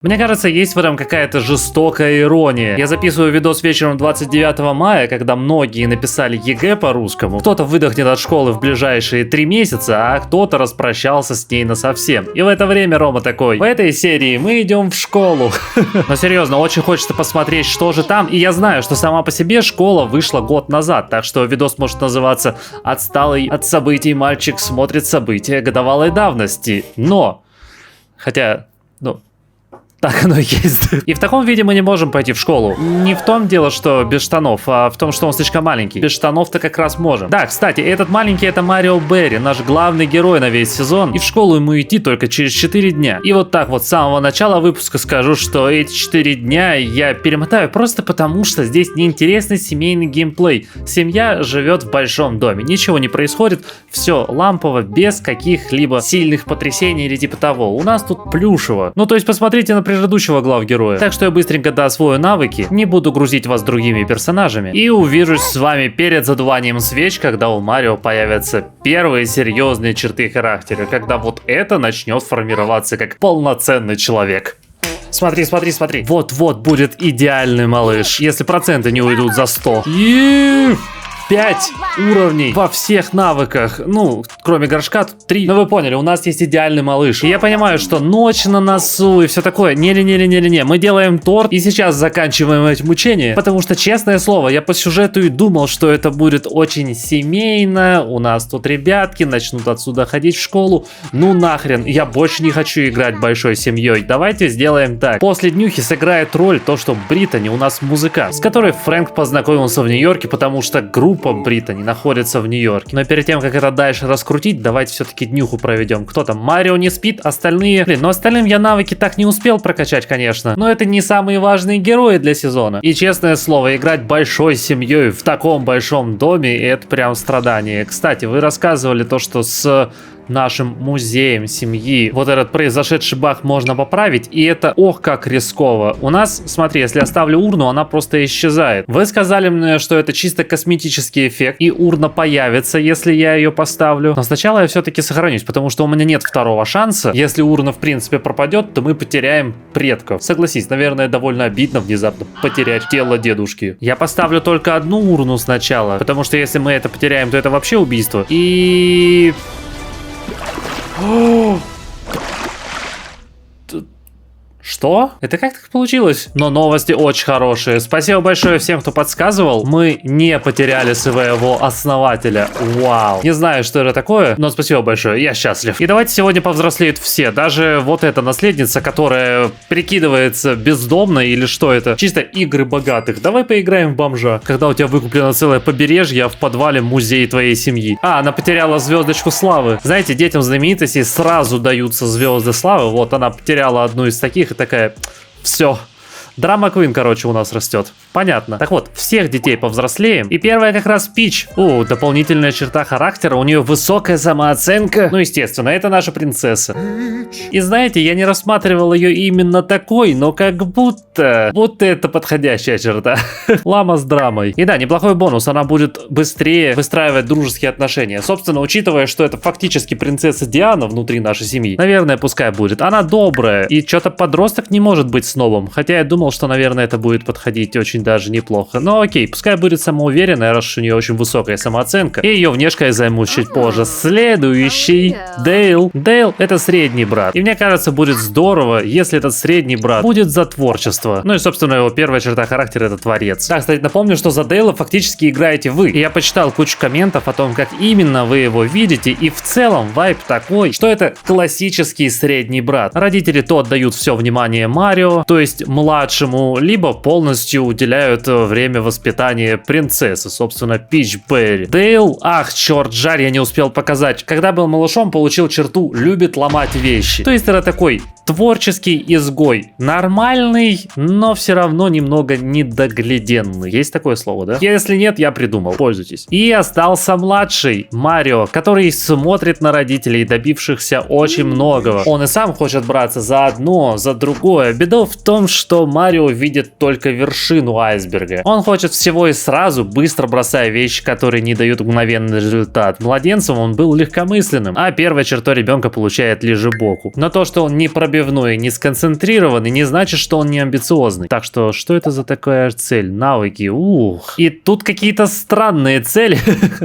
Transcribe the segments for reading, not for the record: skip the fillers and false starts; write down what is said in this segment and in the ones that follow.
Мне кажется, есть в этом какая-то жестокая ирония. Я записываю видос вечером 29 мая, когда многие написали ЕГЭ по-русскому. Кто-то выдохнет от школы в ближайшие 3 месяца, а кто-то распрощался с ней насовсем. И в это время Рома такой: в этой серии мы идем в школу. Но серьезно, очень хочется посмотреть, что же там. И я знаю, что сама по себе школа вышла год назад, так что видос может называться «Отсталый от событий мальчик смотрит события годовалой давности». Но... Хотя... Так оно и есть. И в таком виде мы не можем пойти в школу. Не в том дело, что без штанов, а в том, что он слишком маленький. Без штанов-то как раз можем. Да, кстати, этот маленький — это Марио Берри, наш главный герой на весь сезон. И в школу ему идти только через 4 дня. И вот так вот с самого начала выпуска скажу, что эти 4 дня я перемотаю просто потому, что здесь неинтересный семейный геймплей. Семья живет в большом доме, ничего не происходит, все лампово, без каких-либо сильных потрясений или типа того. У нас тут плюшево. Ну, то есть посмотрите на предыдущего главгероя. Так что я быстренько доосвою навыки, не буду грузить вас другими персонажами и увижусь с вами перед задуванием свеч, когда у Марио появятся первые серьезные черты характера, когда вот это начнет формироваться как полноценный человек. Смотри, смотри, смотри. Вот-вот будет идеальный малыш, если проценты не уйдут за 100. 5 уровней во всех навыках. Ну, кроме горшка, тут 3. Но вы поняли, у нас есть идеальный малыш. И я понимаю, что ночь на носу и все такое. Не-не-не-не-не-не. Мы делаем торт и сейчас заканчиваем эти мучения. Потому что, честное слово, я по сюжету и думал, что это будет очень семейно. У нас тут ребятки начнут отсюда ходить в школу. Ну нахрен, я больше не хочу играть большой семьей. Давайте сделаем так. После днюхи сыграет роль то, что Британи у нас музыкант, с которой Фрэнк познакомился в Нью-Йорке, потому что группа Британи находится в Нью-Йорке. Но перед тем, как это дальше раскрутить, давайте все-таки днюху проведем. Кто там? Марио не спит, остальные... Блин, но остальным я навыки так не успел прокачать, конечно. Но это не самые важные герои для сезона. И честное слово, играть большой семьей в таком большом доме, это прям страдание. Кстати, вы рассказывали то, что с нашим музеем семьи вот этот произошедший баг можно поправить, и это ох как рисково. У нас, смотри, если я ставлю урну, она просто исчезает. Вы сказали мне, что это чисто косметический эффект, и урна появится, если я ее поставлю. Но сначала я все-таки сохранюсь, потому что у меня нет второго шанса. Если урна в принципе пропадет, то мы потеряем предков. Согласись, наверное, довольно обидно внезапно потерять тело дедушки. Я поставлю только одну урну сначала, потому что если мы это потеряем, то это вообще убийство. И... Что? Это как так получилось? Но новости очень хорошие. Спасибо большое всем, кто подсказывал. Мы не потеряли своего основателя. Вау. Не знаю, что это такое, но спасибо большое. Я счастлив. И давайте сегодня повзрослеют все. Даже вот эта наследница, которая прикидывается бездомной или что это? Чисто игры богатых. Давай поиграем в бомжа. Когда у тебя выкуплено целое побережье, а в подвале музей твоей семьи. А, она потеряла звездочку славы. Знаете, детям знаменитостей сразу даются звезды славы. Вот она потеряла одну из таких и такая: все. Драма Квин, короче, у нас растет. Понятно. Так вот, всех детей повзрослеем. И первая как раз Пич. Дополнительная черта характера. У нее высокая самооценка. Ну, естественно, это наша принцесса. И знаете, я не рассматривал ее именно такой, но как будто... Вот это подходящая черта. Лама с драмой. И да, неплохой бонус. Она будет быстрее выстраивать дружеские отношения. Собственно, учитывая, что это фактически принцесса Диана внутри нашей семьи, наверное, пускай будет. Она добрая. И что-то подросток не может быть снобом. Хотя я думал, что, наверное, это будет подходить очень даже неплохо. Но окей, пускай будет самоуверенная, раз у нее очень высокая самооценка. И ее внешкой я займусь чуть позже. Следующий. Дейл. Дейл — это средний брат. И мне кажется, будет здорово, если этот средний брат будет за творчество. Ну и, собственно, его первая черта характера — это творец. Да, кстати, напомню, что за Дейла фактически играете вы. И я почитал кучу комментов о том, как именно вы его видите. И в целом вайб такой, что это классический средний брат. Родители то отдают все внимание Марио, то есть младшему, либо полностью уделяют время воспитания принцессы, собственно, Пич Берри. Дейл, ах, черт, жаль, я не успел показать. Когда был малышом, получил черту «любит ломать вещи». То есть это такой творческий изгой. Нормальный, но все равно немного недогляденный. Есть такое слово, да? Если нет, я придумал. Пользуйтесь. И остался младший, Марио, который смотрит на родителей, добившихся очень многого. Он и сам хочет браться за одно, за другое. Беда в том, что Марио видит только вершину айсберга. Он хочет всего и сразу, быстро бросая вещи, которые не дают мгновенный результат. Младенцем он был легкомысленным, а первой чертой ребенка получает лежебоку. Но то, что он не пробивает пробивной, не сконцентрированный, не значит, что он не амбициозный. Так что это за такая цель? Навыки, ух. И тут какие-то странные цели.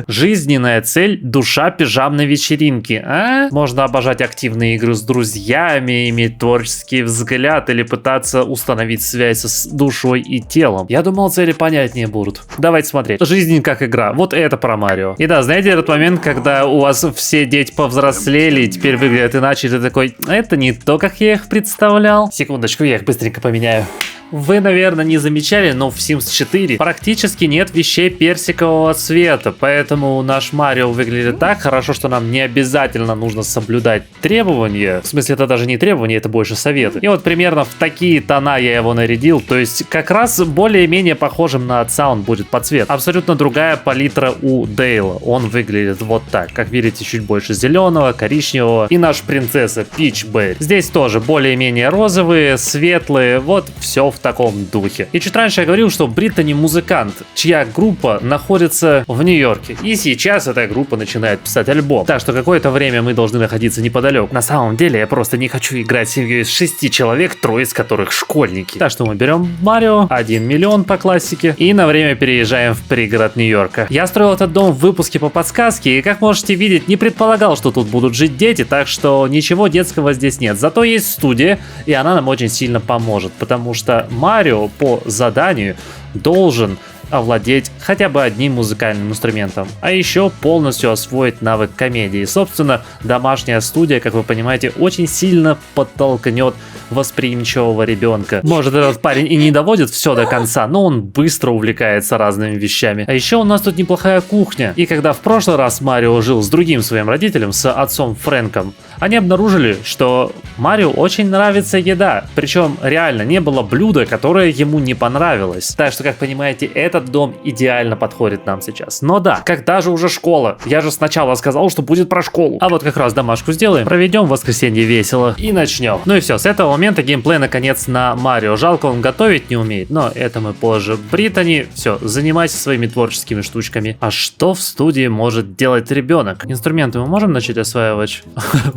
Жизненная цель — душа пижамной вечеринки. А? Можно обожать активные игры с друзьями, иметь творческий взгляд или пытаться установить связь с душой и телом. Я думал, цели понятнее будут. Давайте смотреть. Жизнь как игра. Вот это про Марио. И да, знаете этот момент, когда у вас все дети повзрослели и теперь выглядят иначе, и ты такой, это не то, как я их представлял. Секундочку, я их быстренько поменяю. Вы, наверное, не замечали, но в Sims 4 практически нет вещей персикового цвета, поэтому наш Марио выглядит так хорошо, что нам не обязательно нужно соблюдать требования. В смысле, это даже не требования, это больше советы. И вот примерно в такие тона я его нарядил, то есть как раз более-менее похожим на отца он будет по цвету. Абсолютно другая палитра у Дейла. Он выглядит вот так. Как видите, чуть больше зеленого, коричневого. И наша принцесса Пич Берри. Здесь тоже более-менее розовые, светлые, вот все в таком духе. И чуть раньше я говорил, что Британи музыкант, чья группа находится в Нью-Йорке. И сейчас эта группа начинает писать альбом. Так что какое-то время мы должны находиться неподалеку. На самом деле я просто не хочу играть семью из 6 человек, 3 из которых школьники. Так что мы берем Марио, 1 миллион по классике, и на время переезжаем в пригород Нью-Йорка. Я строил этот дом в выпуске по подсказке, и как можете видеть, не предполагал, что тут будут жить дети, так что ничего детского здесь нет. Зато есть студия, и она нам очень сильно поможет, потому что Марио по заданию должен овладеть хотя бы одним музыкальным инструментом, а еще полностью освоить навык комедии. Собственно, домашняя студия, как вы понимаете, очень сильно подтолкнет восприимчивого ребенка. Может, этот парень и не доводит все до конца, но он быстро увлекается разными вещами. А еще у нас тут неплохая кухня. И когда в прошлый раз Марио жил с другим своим родителем, с отцом Фрэнком, они обнаружили, что Марио очень нравится еда. Причем реально не было блюда, которое ему не понравилось. Так что, как понимаете, этот дом идеально подходит нам сейчас. Но да, когда же уже школа? Я же сначала сказал, что будет про школу. А вот как раз домашку сделаем, проведем в воскресенье весело и начнем. Ну и все, с этого момента геймплей наконец на Марио. Жалко, он готовить не умеет, но это мы позже. Британи, все, занимайся своими творческими штучками. А что в студии может делать ребенок? Инструменты мы можем начать осваивать?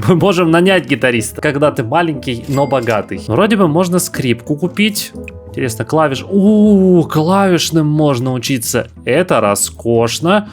Мы можем нанять гитариста, когда ты маленький, но богатый. Вроде бы можно скрипку купить. Интересно, клавиш... клавишным можно учиться. Это роскошно.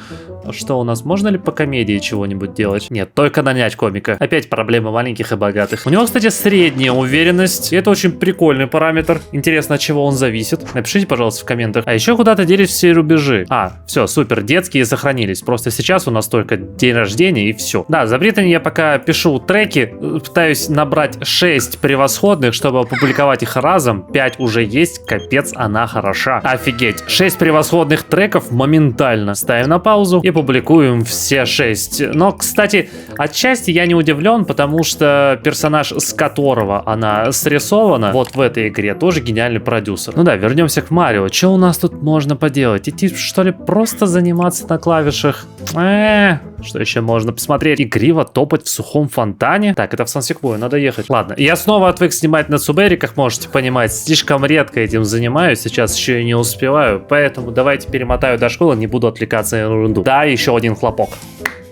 Что у нас? Можно ли по комедии чего-нибудь делать? Нет, только нанять комика. Опять проблема маленьких и богатых. У него, кстати, средняя уверенность. И это очень прикольный параметр. Интересно, от чего он зависит. Напишите, пожалуйста, в комментах. А еще куда-то делись все рубежи. Все, супер, детские сохранились. Просто сейчас у нас только день рождения и все. Да, за Британи я пока пишу треки. Пытаюсь набрать 6 превосходных, чтобы опубликовать их разом. 5 уже есть. Капец, она хороша. Офигеть. 6 превосходных треков моментально. Ставим на паузу и публикуем все 6. Но, кстати, отчасти я не удивлен, потому что персонаж, с которого она срисована, вот в этой игре, тоже гениальный продюсер. Ну да, вернемся к Марио. Что у нас тут можно поделать? Идти, что ли, просто заниматься на клавишах? Что еще можно посмотреть? Игриво топать в сухом фонтане? Так, это в Сан-Секвою, надо ехать. Ладно, я снова отвык снимать на Цубере, как можете понимать. Слишком редко этим занимаюсь, сейчас еще и не успеваю. Поэтому давайте перемотаю до школы, не буду отвлекаться на ерунду. Да, еще один хлопок.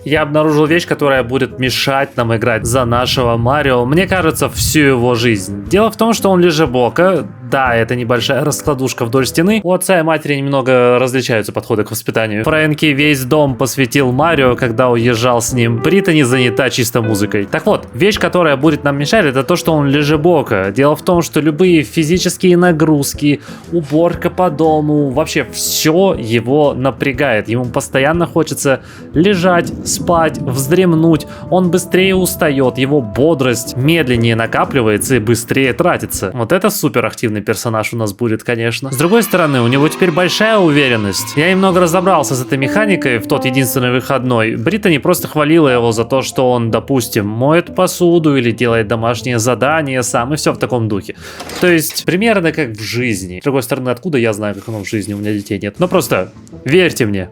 Я обнаружил вещь, которая будет мешать нам играть за нашего Марио, мне кажется, всю его жизнь. Дело в том, что он лежебока. Да, это небольшая раскладушка вдоль стены. У отца и матери немного различаются подходы к воспитанию. Фрэнки весь дом посвятил Марио, когда уезжал с ним. Британи занята чисто музыкой. Так вот, вещь, которая будет нам мешать, это то, что он лежебока. Дело в том, что любые физические нагрузки, уборка по дому, вообще все его напрягает. Ему постоянно хочется лежать, спать, вздремнуть. Он быстрее устает, его бодрость медленнее накапливается и быстрее тратится. Вот это супер активный персонаж у нас будет, конечно. С другой стороны, у него теперь большая уверенность. Я немного разобрался с этой механикой в тот единственный выходной. Британи просто хвалила его за то, что он, допустим, моет посуду или делает домашние задания сам, и все в таком духе. То есть, примерно как в жизни. С другой стороны, откуда я знаю, как оно в жизни, у меня детей нет. Но просто верьте мне.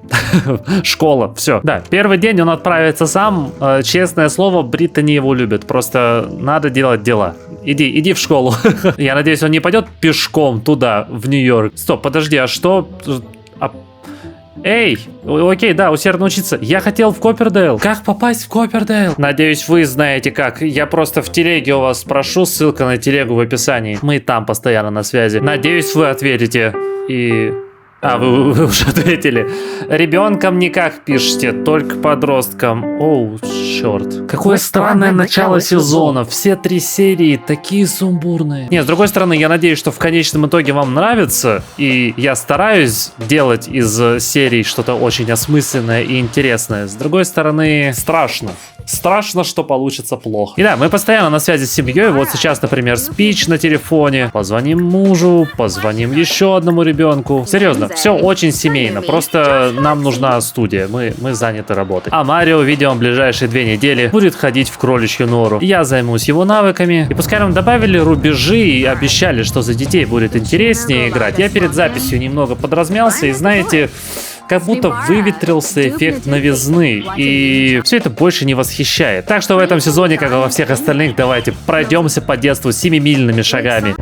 Школа, все. Да, первый день он отправится сам. Честное слово, Британи его любит. Просто надо делать дела. Иди в школу. Я надеюсь, он не пойдет пешком туда, в Нью-Йорк. Стоп, подожди, а что... Эй, окей, да, усердно учиться. Я хотел в Коппердейл. Как попасть в Коппердейл? Надеюсь, вы знаете как. Я просто в телеге у вас спрошу, ссылка на телегу в описании. Мы там постоянно на связи. Надеюсь, вы ответите. И... вы уже ответили. Ребенкам никак пишите, только подросткам. Оу, черт. Какое странное начало сезона. Все 3 серии такие сумбурные. Не, с другой стороны, я надеюсь, что в конечном итоге вам нравится. И я стараюсь делать из серий что-то очень осмысленное и интересное. С другой стороны, страшно. Страшно, что получится плохо. И да, мы постоянно на связи с семьей. Вот сейчас, например, спич на телефоне. Позвоним мужу, позвоним еще одному ребенку. Серьезно, все очень семейно. Просто нам нужна студия. Мы заняты работой. А Марио, видимо, в ближайшие 2 недели будет ходить в кроличью нору. Я займусь его навыками. И пускай нам добавили рубежи и обещали, что за детей будет интереснее играть. Я перед записью немного подразмялся и, знаете... как будто выветрился эффект новизны, и все это больше не восхищает. Так что в этом сезоне, как и во всех остальных, давайте пройдемся по детству 7-мильными шагами.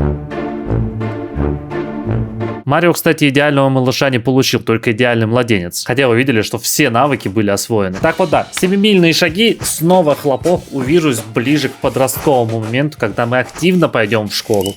Марио, кстати, идеального малыша не получил, только идеальный младенец. Хотя вы видели, что все навыки были освоены. Так вот да, 7-мильные шаги, снова хлопок, увижусь ближе к подростковому моменту, когда мы активно пойдем в школу.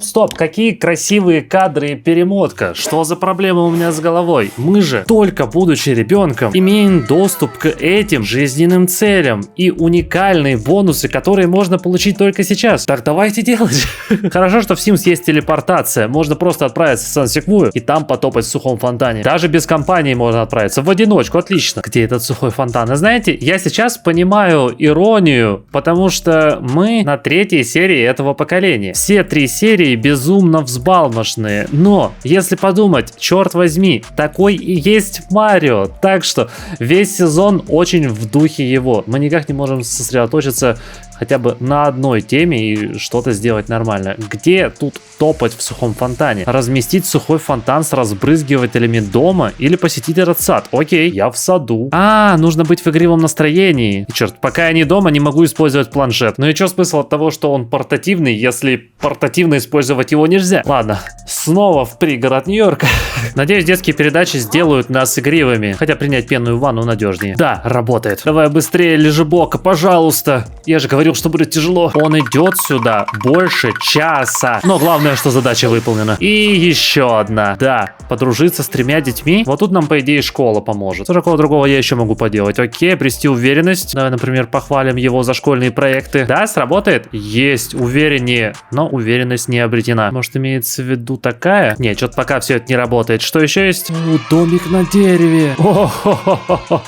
Стоп. Какие красивые кадры и перемотка. Что за проблема у меня с головой? Мы же, только будучи ребенком, имеем доступ к этим жизненным целям и уникальные бонусы, которые можно получить только сейчас. Так давайте делать. Хорошо, что в Sims есть телепортация. Можно просто отправиться в Сан-Секвую и там потопать в сухом фонтане. Даже без компании можно отправиться. В одиночку, отлично. Где этот сухой фонтан? И знаете, я сейчас понимаю иронию, потому что мы на 3-й серии этого поколения. Все 3 серии безумно взбалмошные, но если подумать, черт возьми, такой и есть Марио, так что весь сезон очень в духе его. Мы никак не можем сосредоточиться хотя бы на одной теме и что-то сделать нормально. Где тут топать в сухом фонтане? Разместить сухой фонтан с разбрызгивателями дома или посетить этот сад? Окей, я в саду. Нужно быть в игривом настроении. И черт, пока я не дома, не могу использовать планшет. Ну и что смысл от того, что он портативный, если портативно использовать его нельзя? Ладно, снова в пригород Нью-Йорка. Надеюсь, детские передачи сделают нас игривыми. Хотя принять пенную ванну надежнее. Да, работает. Давай быстрее, лежебока, пожалуйста. Я же говорил, что будет тяжело. Он идет сюда больше часа. Но главное, что задача выполнена. И еще одна. Да, подружиться с 3 детьми. Вот тут нам, по идее, школа поможет. Что такого другого я еще могу поделать? Окей, обрести уверенность. Давай, например, похвалим его за школьные проекты. Да, сработает? Есть, увереннее. Но уверенность не обретена. Может, имеется в виду такая? Нет, что-то пока все это не работает. Что еще есть? Домик на дереве. О-хо-хо-хо.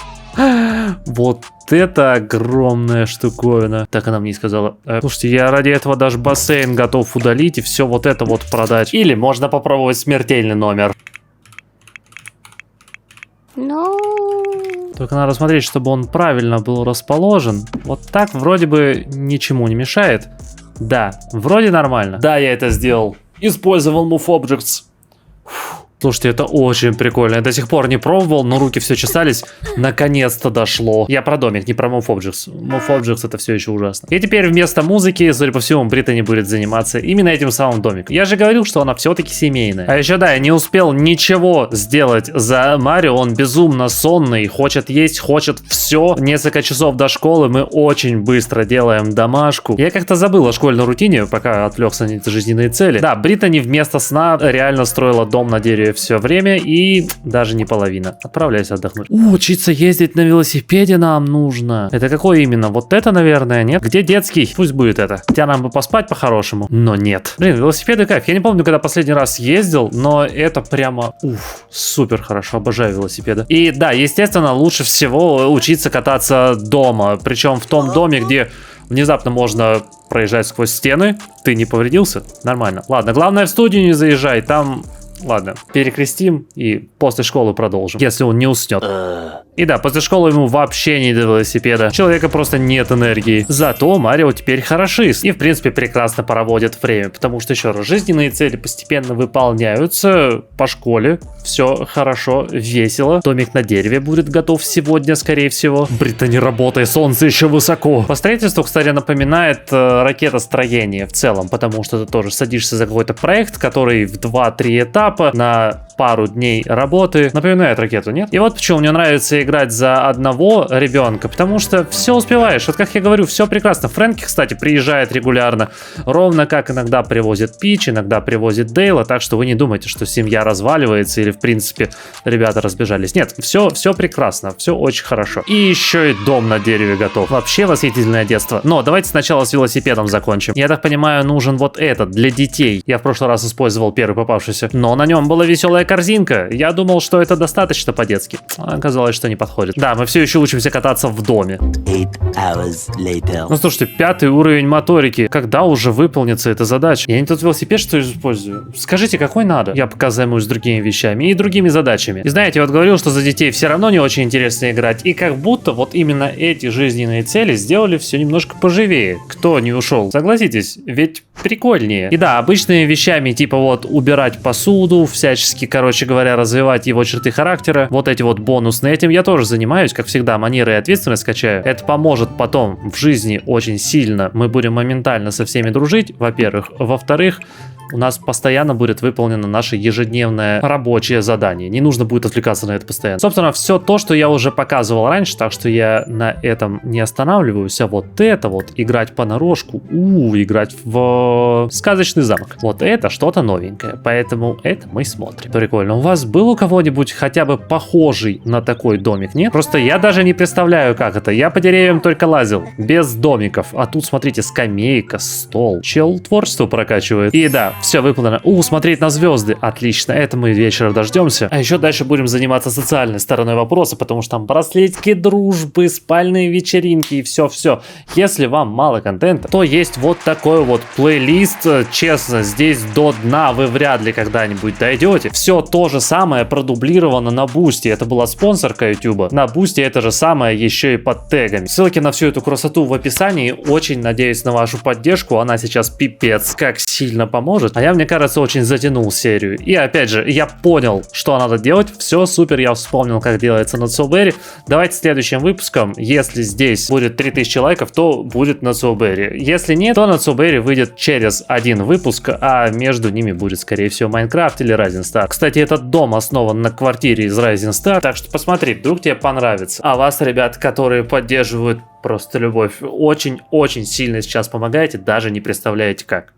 Вот это огромная штуковина. Так она мне сказала. Слушайте, я ради этого даже бассейн готов удалить и все вот это вот продать. Или можно попробовать смертельный номер. Только надо смотреть, чтобы он правильно был расположен. Вот так вроде бы ничему не мешает. Да, вроде нормально. Да, я это сделал. Использовал Move Objects. Слушайте, это очень прикольно. Я до сих пор не пробовал, но руки все чесались. Наконец-то дошло. Я про домик, не про Move Objects. Move Objects это все еще ужасно. И теперь вместо музыки, судя по всему, Британи будет заниматься именно этим самым домиком. Я же говорил, что она все-таки семейная. А еще да, я не успел ничего сделать за Марио. Он безумно сонный, хочет есть, хочет все. Несколько часов до школы мы очень быстро делаем домашку. Я как-то забыл о школьной рутине, пока отвлекся на эти жизненные цели. Да, Британи вместо сна реально строила дом на дереве все время и даже не половина. Отправляйся отдохнуть. Учиться ездить на велосипеде нам нужно. Это какой именно? Вот это, наверное, нет? Где детский? Пусть будет это. Хотя нам бы поспать по-хорошему. Но нет. Блин, велосипеды кайф. Я не помню, когда последний раз ездил, но это прямо супер хорошо. Обожаю велосипеды. И да, естественно, лучше всего учиться кататься дома. Причем в том доме, где внезапно можно проезжать сквозь стены. Ты не повредился? Нормально. Ладно, главное в студию не заезжай. Там... Ладно, перекрестим и после школы продолжим, если он не уснет. И да, после школы ему вообще не до велосипеда. У человека просто нет энергии. Зато Марио теперь хорошист и, в принципе, прекрасно проводит время. Потому что, еще раз, жизненные цели постепенно выполняются по школе. Все хорошо, весело. Домик на дереве будет готов сегодня, скорее всего. Британи, работай, солнце еще высоко. По строительству, кстати, напоминает ракетостроение в целом. Потому что ты тоже садишься за какой-то проект, который в 2-3 этапа. папа на пару дней работы. Напоминает ракету, нет? И вот почему мне нравится играть за одного ребенка, потому что все успеваешь. Вот как я говорю, все прекрасно. Фрэнки, кстати, приезжает регулярно, ровно как иногда привозит Пич, иногда привозит Дейла, так что вы не думайте, что семья разваливается или, в принципе, ребята разбежались. Нет, все прекрасно, все очень хорошо. И еще и дом на дереве готов. Вообще восхитительное детство. Но давайте сначала с велосипедом закончим. Я так понимаю, нужен вот этот, для детей. Я в прошлый раз использовал первый попавшийся, но на нем была веселая корзинка. Я думал, что это достаточно по-детски. Оказалось, что не подходит. Да, мы все еще учимся кататься в доме. Ну слушайте, 5-й уровень моторики. Когда уже выполнится эта задача? Я не тот велосипед, что использую. Скажите, какой надо? Я пока займусь другими вещами и другими задачами. И знаете, вот говорил, что за детей все равно не очень интересно играть. И как будто вот именно эти жизненные цели сделали все немножко поживее. Кто не ушел? Согласитесь, ведь прикольнее. И да, обычными вещами типа вот убирать посуду, всячески, короче говоря, развивать его черты характера. Вот эти вот бонусные, этим я тоже занимаюсь, как всегда, манеры и ответственность качаю. Это поможет потом в жизни очень сильно. Мы будем моментально со всеми дружить, во-первых. Во-вторых, у нас постоянно будет выполнено наше ежедневное рабочее задание. Не нужно будет отвлекаться на это постоянно. Собственно, все то, что я уже показывал раньше, так что я на этом не останавливаюсь. А вот это вот, играть понарошку, играть в сказочный замок. Вот это что-то новенькое, поэтому это мы смотрим. Прикольно. У вас был у кого-нибудь хотя бы похожий на такой домик, нет? Просто я даже не представляю, как это. Я по деревьям только лазил, без домиков. А тут, смотрите, скамейка, стол. Чел творчество прокачивает. И да, все выполнено. Смотреть на звезды. Отлично, это мы вечером дождемся. А еще дальше будем заниматься социальной стороной вопроса, потому что там браслетики дружбы, спальные вечеринки и все-все. Если вам мало контента, то есть вот такой вот плейлист. Честно, здесь до дна вы вряд ли когда-нибудь дойдете. Все то же самое продублировано на Бусти. Это была спонсорка YouTube. На Бусти это же самое еще и под тегами. Ссылки на всю эту красоту в описании. Очень надеюсь на вашу поддержку. Она сейчас пипец как сильно поможет. А я, мне кажется, очень затянул серию. И опять же, я понял, что надо делать. Все супер, я вспомнил, как делается на Soulberry. Давайте следующим выпуском, если здесь будет 3000 лайков, то будет на Soulberry. Если нет, то на Soulberry выйдет через один выпуск, а между ними будет, скорее всего, Майнкрафт или Rising Star. Кстати, этот дом основан на квартире из Rising Star, так что посмотри, вдруг тебе понравится. А вас, ребят, которые поддерживают просто любовь, очень-очень сильно сейчас помогаете, даже не представляете как.